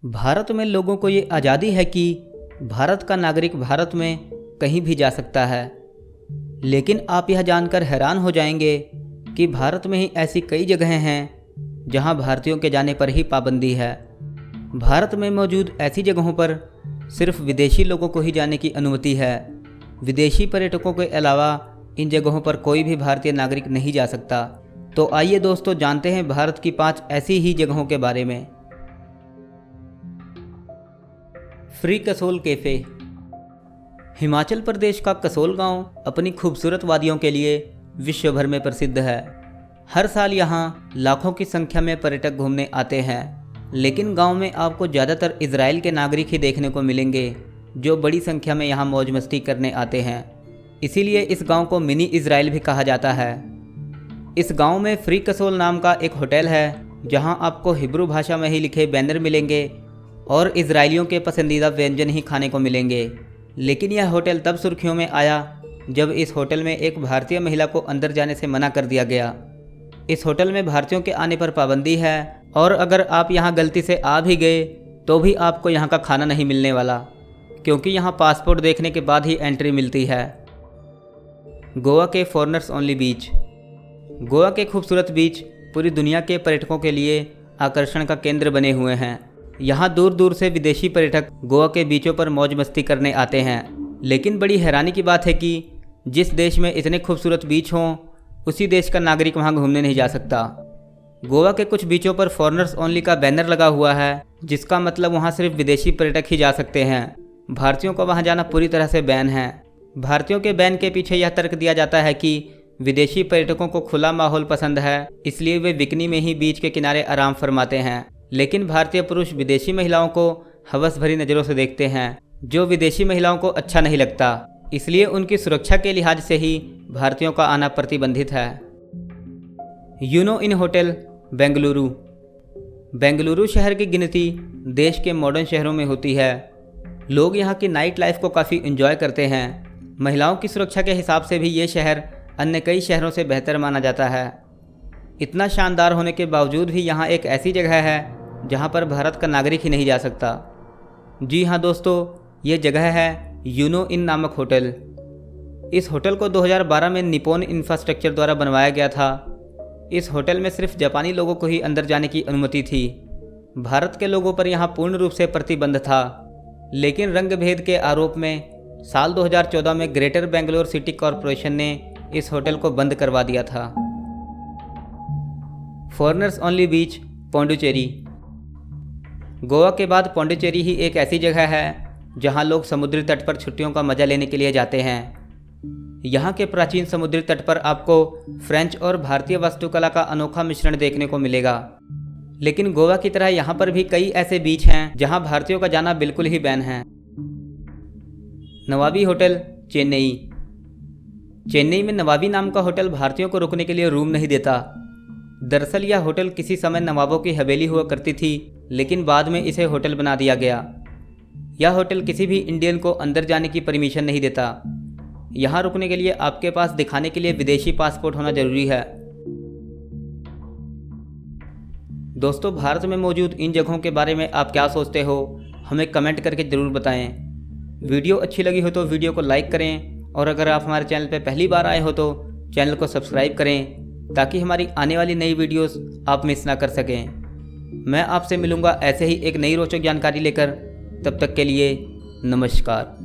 भारत में लोगों को ये आज़ादी है कि भारत का नागरिक भारत में कहीं भी जा सकता है। लेकिन आप यह जानकर हैरान हो जाएंगे कि भारत में ही ऐसी कई जगहें हैं जहां भारतीयों के जाने पर ही पाबंदी है। भारत में मौजूद ऐसी जगहों पर सिर्फ विदेशी लोगों को ही जाने की अनुमति है। विदेशी पर्यटकों के अलावा इन जगहों पर कोई भी भारतीय नागरिक नहीं जा सकता। तो आइए दोस्तों, जानते हैं भारत की 5 ऐसी ही जगहों के बारे में। Free Kasol cafe. हिमाचल प्रदेश का कसोल गांव अपनी खूबसूरत वादियों के लिए विश्व भर में प्रसिद्ध है। हर साल यहां लाखों की संख्या में पर्यटक घूमने आते हैं। लेकिन गांव में आपको ज़्यादातर इजराइल के नागरिक ही देखने को मिलेंगे, जो बड़ी संख्या में यहां मौज मस्ती करने आते हैं। इसीलिए इस गांव को मिनी इजराइल भी कहा जाता है। इस गांव में फ्री कसोल नाम का एक होटल है, जहां आपको हिब्रू भाषा में ही लिखे बैनर मिलेंगे और इजरायलियों के पसंदीदा व्यंजन ही खाने को मिलेंगे। लेकिन यह होटल तब सुर्खियों में आया जब इस होटल में एक भारतीय महिला को अंदर जाने से मना कर दिया गया। इस होटल में भारतीयों के आने पर पाबंदी है और अगर आप यहां गलती से आ भी गए तो भी आपको यहां का खाना नहीं मिलने वाला, क्योंकि यहां पासपोर्ट देखने के बाद ही एंट्री मिलती है। गोवा के फॉरेनर्स ओनली बीच। गोवा के खूबसूरत बीच पूरी दुनिया के पर्यटकों के लिए आकर्षण का केंद्र बने हुए हैं। यहाँ दूर दूर से विदेशी पर्यटक गोवा के बीचों पर मौज मस्ती करने आते हैं। लेकिन बड़ी हैरानी की बात है कि जिस देश में इतने खूबसूरत बीच हों, उसी देश का नागरिक वहाँ घूमने नहीं जा सकता। गोवा के कुछ बीचों पर फॉरेनर्स ओनली का बैनर लगा हुआ है, जिसका मतलब वहाँ सिर्फ विदेशी पर्यटक ही जा सकते हैं। भारतीयों को वहाँ जाना पूरी तरह से बैन है। भारतीयों के बैन के पीछे यह तर्क दिया जाता है कि विदेशी पर्यटकों को खुला माहौल पसंद है, इसलिए वे बिकनी में ही बीच के किनारे आराम फरमाते हैं। लेकिन भारतीय पुरुष विदेशी महिलाओं को हवस भरी नज़रों से देखते हैं, जो विदेशी महिलाओं को अच्छा नहीं लगता। इसलिए उनकी सुरक्षा के लिहाज से ही भारतीयों का आना प्रतिबंधित है। यूनो इन होटल बेंगलुरु। बेंगलुरु शहर की गिनती देश के मॉडर्न शहरों में होती है। लोग यहाँ की नाइट लाइफ को काफ़ी एंजॉय करते हैं। महिलाओं की सुरक्षा के हिसाब से भी ये शहर अन्य कई शहरों से बेहतर माना जाता है। इतना शानदार होने के बावजूद भी यहाँ एक ऐसी जगह है जहाँ पर भारत का नागरिक ही नहीं जा सकता। जी हाँ दोस्तों, ये जगह है यूनो इन नामक होटल। इस होटल को 2012 में निप्पॉन इंफ्रास्ट्रक्चर द्वारा बनवाया गया था। इस होटल में सिर्फ जापानी लोगों को ही अंदर जाने की अनुमति थी। भारत के लोगों पर यहाँ पूर्ण रूप से प्रतिबंध था। लेकिन रंग भेद के आरोप में साल 2014 में ग्रेटर बेंगलोर सिटी कॉरपोरेशन ने इस होटल को बंद करवा दिया था। फॉरेनर्स ओनली बीच पौंडुचेरी। गोवा के बाद पौंडुचेरी ही एक ऐसी जगह है जहां लोग समुद्री तट पर छुट्टियों का मजा लेने के लिए जाते हैं। यहां के प्राचीन समुद्री तट पर आपको फ्रेंच और भारतीय वास्तुकला का अनोखा मिश्रण देखने को मिलेगा। लेकिन गोवा की तरह यहां पर भी कई ऐसे बीच हैं जहां भारतीयों का जाना बिल्कुल ही बैन है। नवाबी होटल चेन्नई। चेन्नई में नवाबी नाम का होटल भारतीयों को रुकने के लिए रूम नहीं देता। दरअसल यह होटल किसी समय नवाबों की हवेली हुआ करती थी, लेकिन बाद में इसे होटल बना दिया गया। यह होटल किसी भी इंडियन को अंदर जाने की परमिशन नहीं देता। यहाँ रुकने के लिए आपके पास दिखाने के लिए विदेशी पासपोर्ट होना जरूरी है। दोस्तों, भारत में मौजूद इन जगहों के बारे में आप क्या सोचते हो, हमें कमेंट करके ज़रूर बताएं। वीडियो अच्छी लगी हो तो वीडियो को लाइक करें और अगर आप हमारे चैनल पर पहली बार आए हो तो चैनल को सब्सक्राइब करें, ताकि हमारी आने वाली नई वीडियोस आप मिस ना कर सकें। मैं आपसे मिलूंगा ऐसे ही एक नई रोचक जानकारी लेकर। तब तक के लिए नमस्कार।